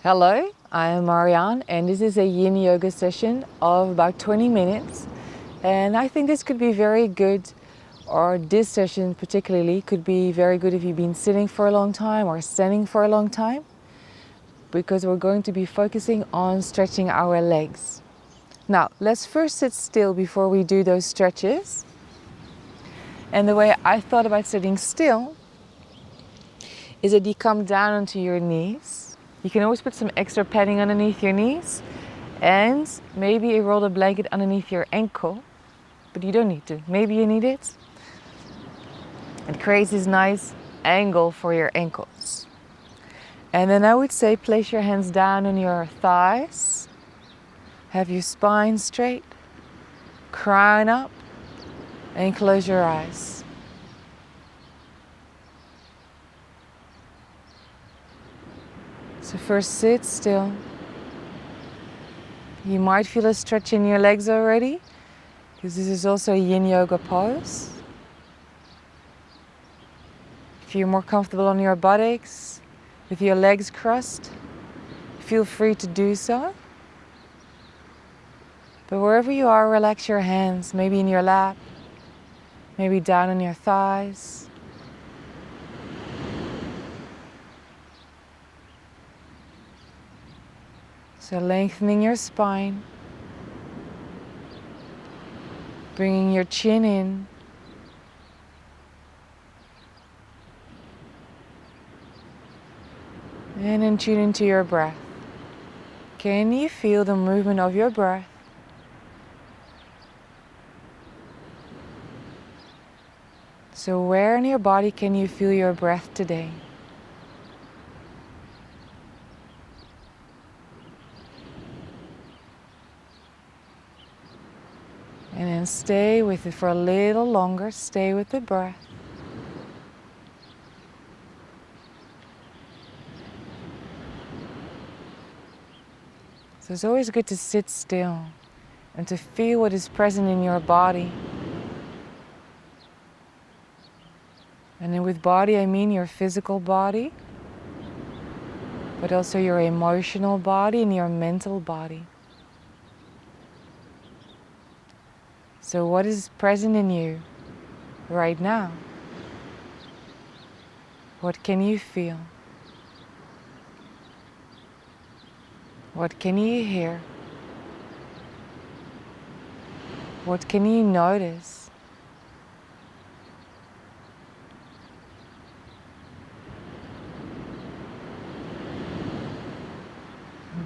Hello, I am Marianne and this is a yin yoga session of about 20 minutes, and I think this could be very good, or this session particularly could be very good if you've been sitting for a long time or standing for a long time, because we're going to be focusing on stretching our legs. Now let's first sit still before we do those stretches. And the way I thought about sitting still is that you come down onto your knees. You can always put some extra padding underneath your knees and maybe roll a blanket underneath your ankle, but you don't need to. Maybe you need it. It creates this nice angle for your ankles. And then I would say place your hands down on your thighs, have your spine straight, crown up, and close your eyes. So first sit still. You might feel a stretch in your legs already, because this is also a yin yoga pose. If you're more comfortable on your buttocks, with your legs crossed, feel free to do so. But wherever you are, relax your hands, maybe in your lap, maybe down on your thighs. So lengthening your spine, bringing your chin in, and then tune into your breath. Can you feel the movement of your breath? So where in your body can you feel your breath today? And then stay with it for a little longer. Stay with the breath. So it's always good to sit still and to feel what is present in your body. And then with body, I mean your physical body, but also your emotional body and your mental body. So what is present in you right now? What can you feel? What can you hear? What can you notice?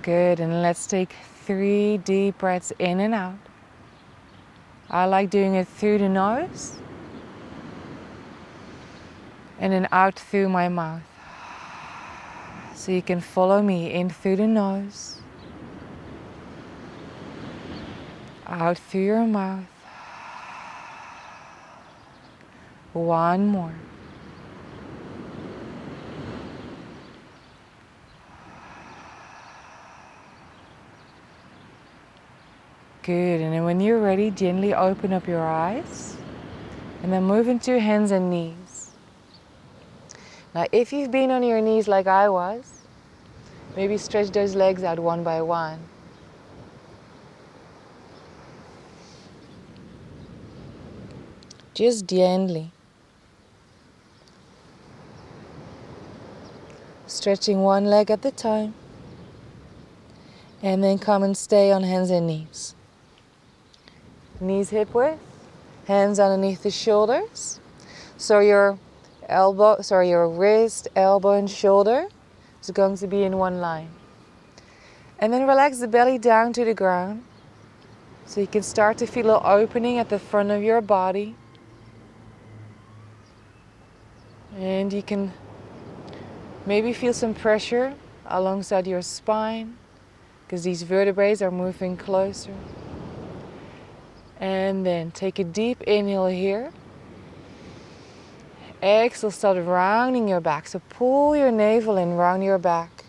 Good, and let's take 3 deep breaths in and out. I like doing it through the nose and then out through my mouth. So you can follow me in through the nose, out through your mouth. One more. Good, and then when you're ready, gently open up your eyes and then move into your hands and knees. Now if you've been on your knees like I was, maybe stretch those legs out one by one. Just gently. Stretching one leg at a time. And then come and stay on hands and knees. Knees hip width, hands underneath the shoulders. So your wrist, elbow and shoulder is going to be in one line. And then relax the belly down to the ground. So you can start to feel an opening at the front of your body. And you can maybe feel some pressure alongside your spine, because these vertebrae are moving closer. And then take a deep inhale here. Exhale, start rounding your back. So pull your navel in, round your back.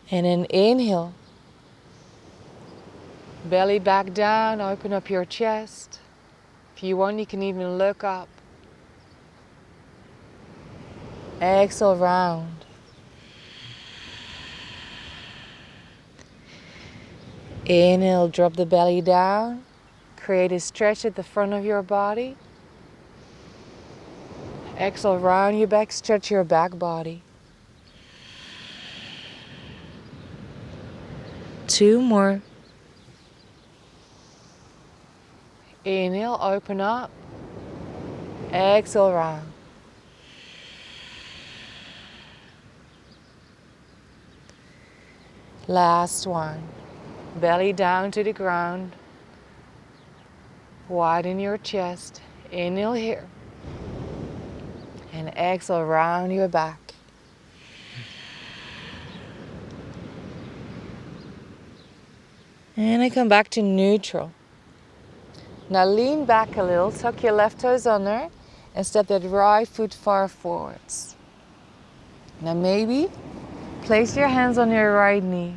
And then inhale. Belly back down, open up your chest. If you want, you can even look up. Exhale, round. Inhale, drop the belly down. Create a stretch at the front of your body. Exhale, round your back, stretch your back body. 2 more. Inhale, open up. Exhale, round. Last one. Belly down to the ground. Widen your chest. Inhale here. And exhale, round your back. And I come back to neutral. Now lean back a little, tuck your left toes under, and step that right foot far forwards. Now maybe place your hands on your right knee.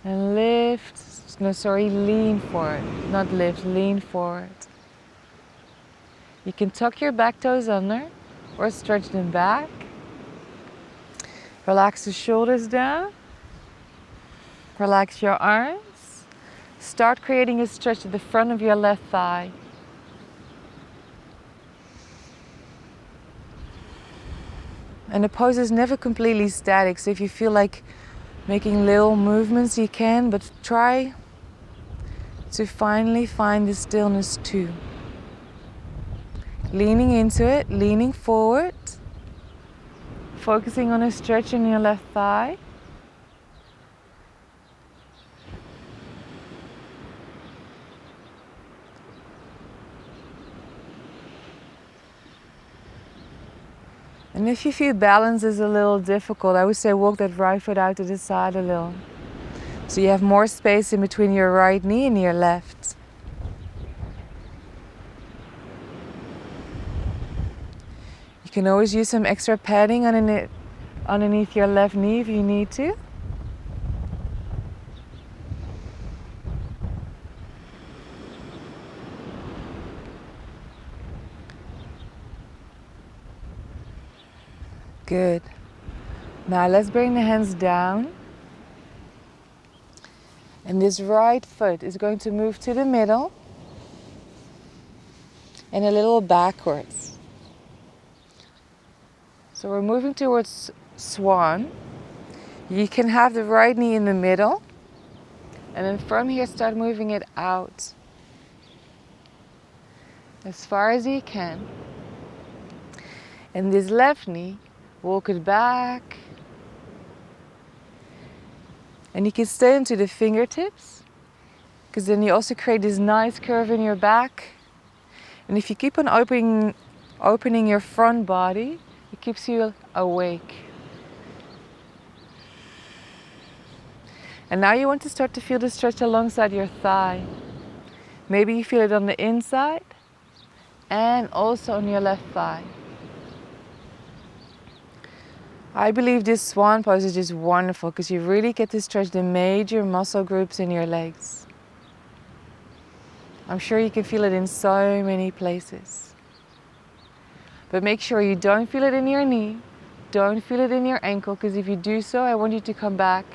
And lean forward. Not lift, lean forward. You can tuck your back toes under or stretch them back. Relax the shoulders down. Relax your arms. Start creating a stretch at the front of your left thigh. And the pose is never completely static, so if you feel like making little movements, you can, but try to finally find the stillness too. Leaning into it, leaning forward, focusing on a stretch in your left thigh. And if you feel balance is a little difficult, I would say walk that right foot out to the side a little. So you have more space in between your right knee and your left. You can always use some extra padding underneath your left knee if you need to. Good. Now let's bring the hands down. And this right foot is going to move to the middle and a little backwards. So we're moving towards swan. You can have the right knee in the middle, and then from here start moving it out as far as you can. And this left knee, walk it back. And you can stay into the fingertips, because then you also create this nice curve in your back. And if you keep on opening your front body, it keeps you awake. And now you want to start to feel the stretch alongside your thigh. Maybe you feel it on the inside and also on your left thigh. I believe this swan pose is just wonderful because you really get to stretch the major muscle groups in your legs. I'm sure you can feel it in so many places. But make sure you don't feel it in your knee, don't feel it in your ankle, because if you do so, I want you to come back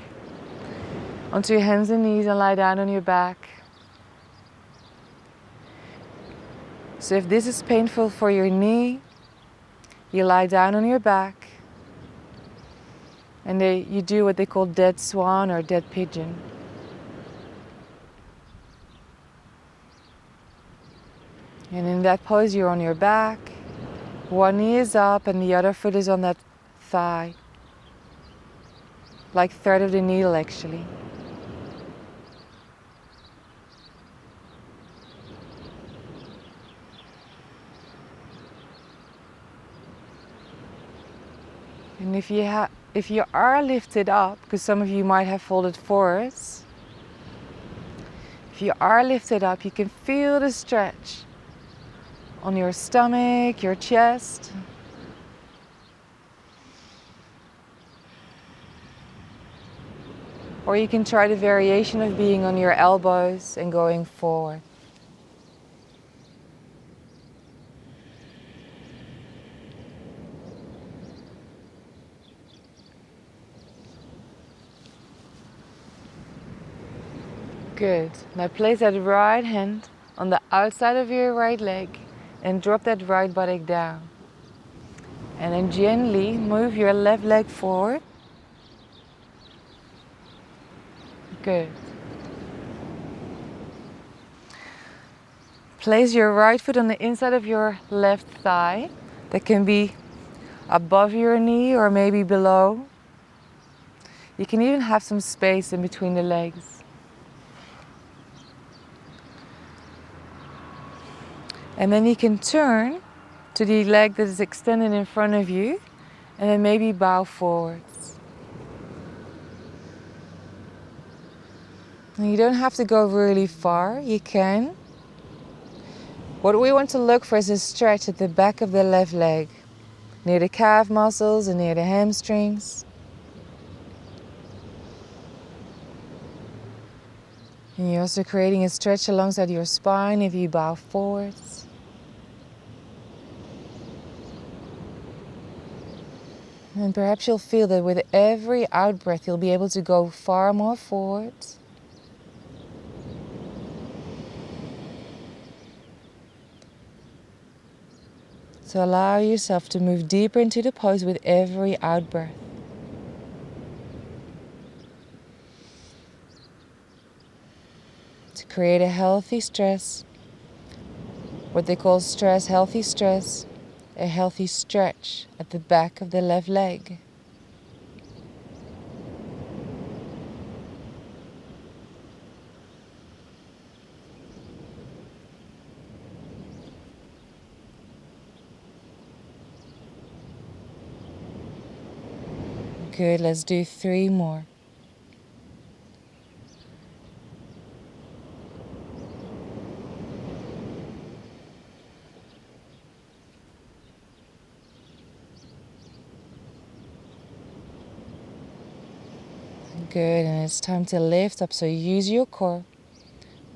onto your hands and knees and lie down on your back. So if this is painful for your knee, you lie down on your back. And you do what they call dead swan or dead pigeon. And in that pose, you're on your back. One knee is up and the other foot is on that thigh. Like thread of the needle, actually. And if you are lifted up, because some of you might have folded forwards, if you are lifted up, you can feel the stretch on your stomach, your chest. Or you can try the variation of being on your elbows and going forward. Good. Now place that right hand on the outside of your right leg and drop that right buttock down. And then gently move your left leg forward. Good. Place your right foot on the inside of your left thigh. That can be above your knee or maybe below. You can even have some space in between the legs. And then you can turn to the leg that is extended in front of you and then maybe bow forwards. And you don't have to go really far, you can. What we want to look for is a stretch at the back of the left leg, near the calf muscles and near the hamstrings. And you're also creating a stretch alongside your spine if you bow forwards. And perhaps you'll feel that with every out breath you'll be able to go far more forwards. So allow yourself to move deeper into the pose with every out breath. To create a healthy stress, what they call stress, healthy stress, a healthy stretch at the back of the left leg. Good, let's do 3 more. Good, and it's time to lift up, so use your core.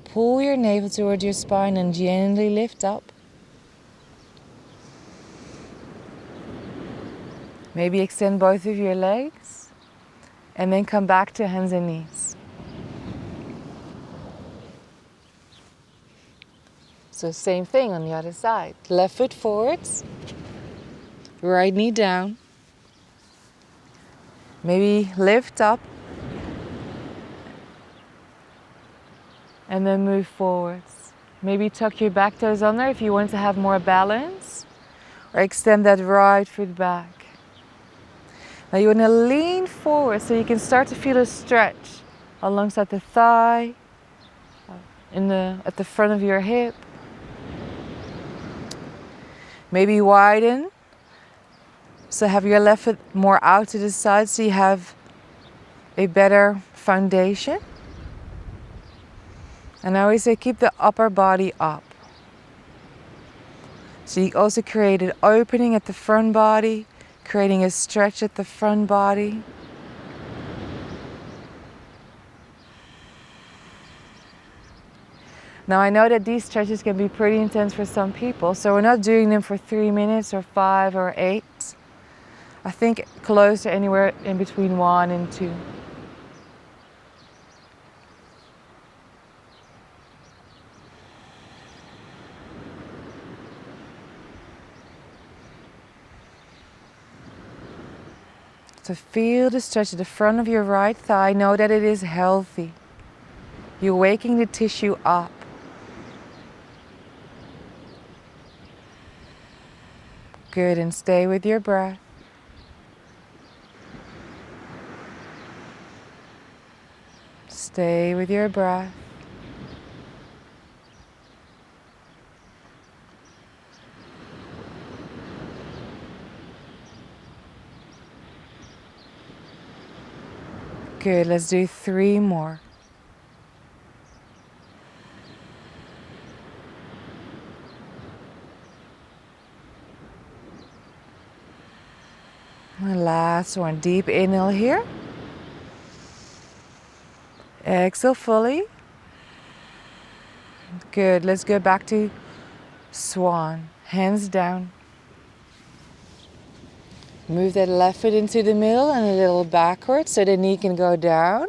Pull your navel towards your spine and gently lift up. Maybe extend both of your legs and then come back to hands and knees. So same thing on the other side. Left foot forwards, right knee down. Maybe lift up and then move forwards. Maybe tuck your back toes under if you want to have more balance, or extend that right foot back. Now you want to lean forward so you can start to feel a stretch alongside the thigh, at the front of your hip. Maybe widen, so have your left foot more out to the side so you have a better foundation. And I always say keep the upper body up. So you also create an opening at the front body, creating a stretch at the front body. Now I know that these stretches can be pretty intense for some people, so we're not doing them for 3 minutes or 5 or 8. I think close to anywhere in between 1 and 2. So feel the stretch at the front of your right thigh. Know that it is healthy. You're waking the tissue up. Good, and stay with your breath. Stay with your breath. Good, let's do 3 more. And last one, deep inhale here. Exhale fully. Good, let's go back to swan, hands down. Move that left foot into the middle and a little backwards so the knee can go down.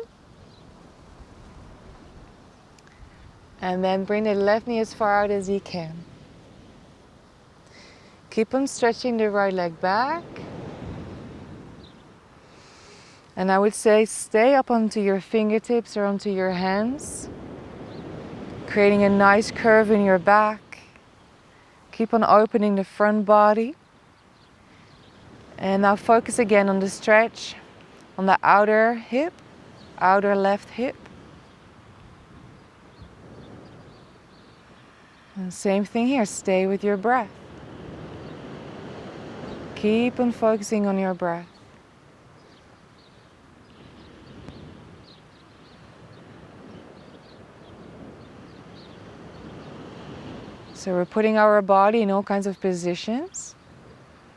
And then bring the left knee as far out as you can. Keep on stretching the right leg back. And I would say stay up onto your fingertips or onto your hands, creating a nice curve in your back. Keep on opening the front body. And now focus again on the stretch on the outer hip, outer left hip. And same thing here, stay with your breath. Keep on focusing on your breath. So we're putting our body in all kinds of positions,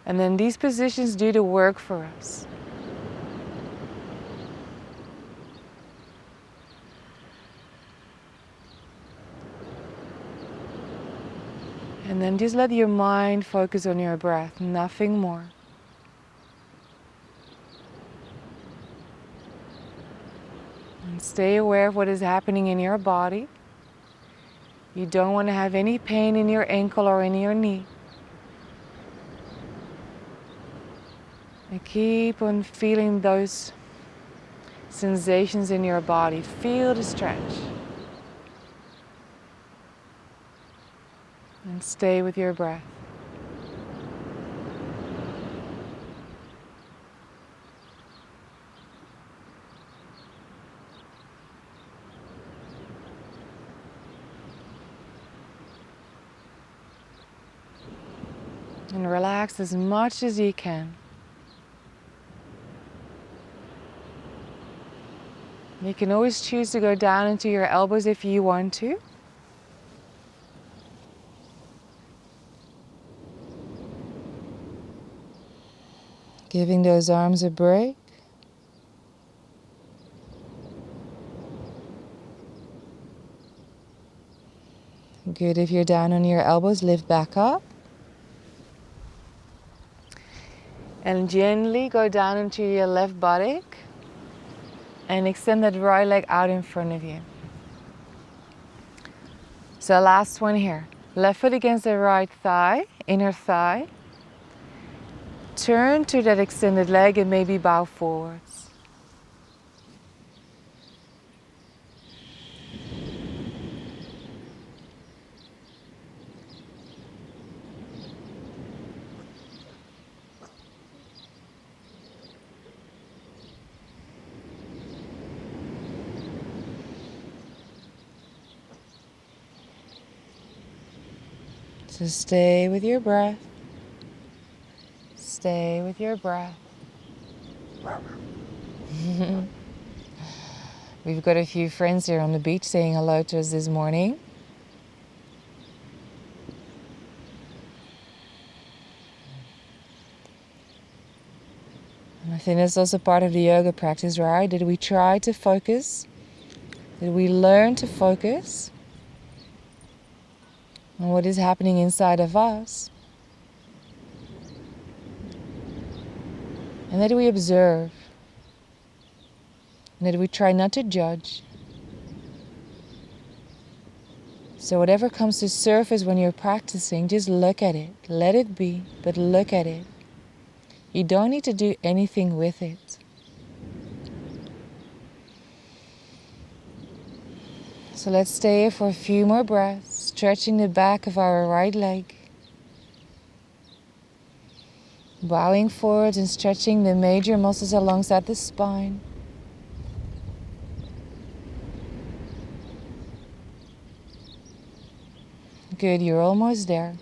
and then these positions do the work for us. And then just let your mind focus on your breath, nothing more. And stay aware of what is happening in your body. You don't want to have any pain in your ankle or in your knee. And keep on feeling those sensations in your body. Feel the stretch. And stay with your breath. And relax as much as you can. You can always choose to go down into your elbows if you want to. Giving those arms a break. Good, if you're down on your elbows, lift back up. And gently go down into your left buttock and extend that right leg out in front of you. So last one here. Left foot against the right thigh, inner thigh. Turn to that extended leg and maybe bow forwards. So stay with your breath. Stay with your breath. We've got a few friends here on the beach saying hello to us this morning. And I think that's also part of the yoga practice, right? Did we try to focus? Did we learn to focus on what is happening inside of us? And that we observe. And that we try not to judge. So whatever comes to surface when you're practicing, just look at it. Let it be, but look at it. You don't need to do anything with it. So let's stay here for a few more breaths, stretching the back of our right leg. Bowing forwards and stretching the major muscles alongside the spine. Good, you're almost there.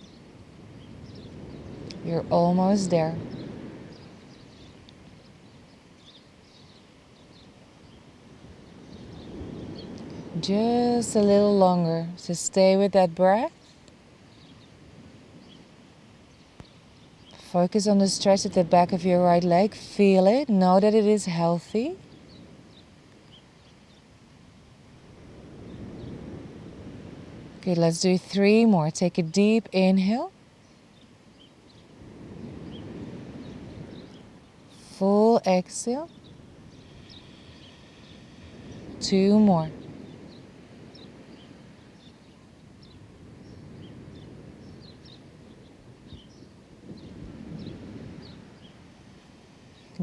You're almost there. Just a little longer, so stay with that breath. Focus on the stretch at the back of your right leg. Feel it, know that it is healthy. Good, let's do 3 more. Take a deep inhale. Full exhale. 2 more.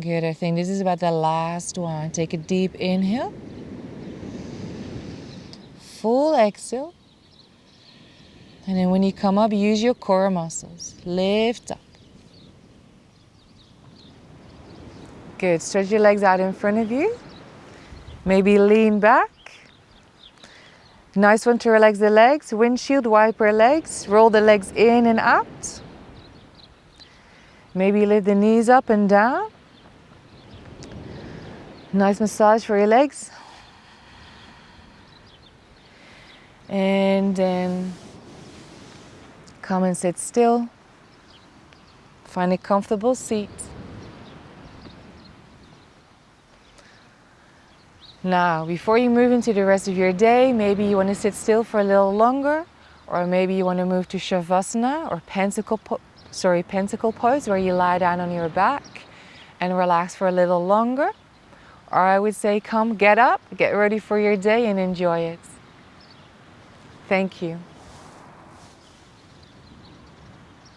Good, I think this is about the last one. Take a deep inhale. Full exhale. And then when you come up, use your core muscles. Lift up. Good, stretch your legs out in front of you. Maybe lean back. Nice one to relax the legs. Windshield wiper legs. Roll the legs in and out. Maybe lift the knees up and down. Nice massage for your legs. And then come and sit still. Find a comfortable seat. Now, before you move into the rest of your day, maybe you want to sit still for a little longer, or maybe you want to move to Shavasana or pentacle pose, where you lie down on your back and relax for a little longer. Or I would say, come, get up, get ready for your day and enjoy it. Thank you.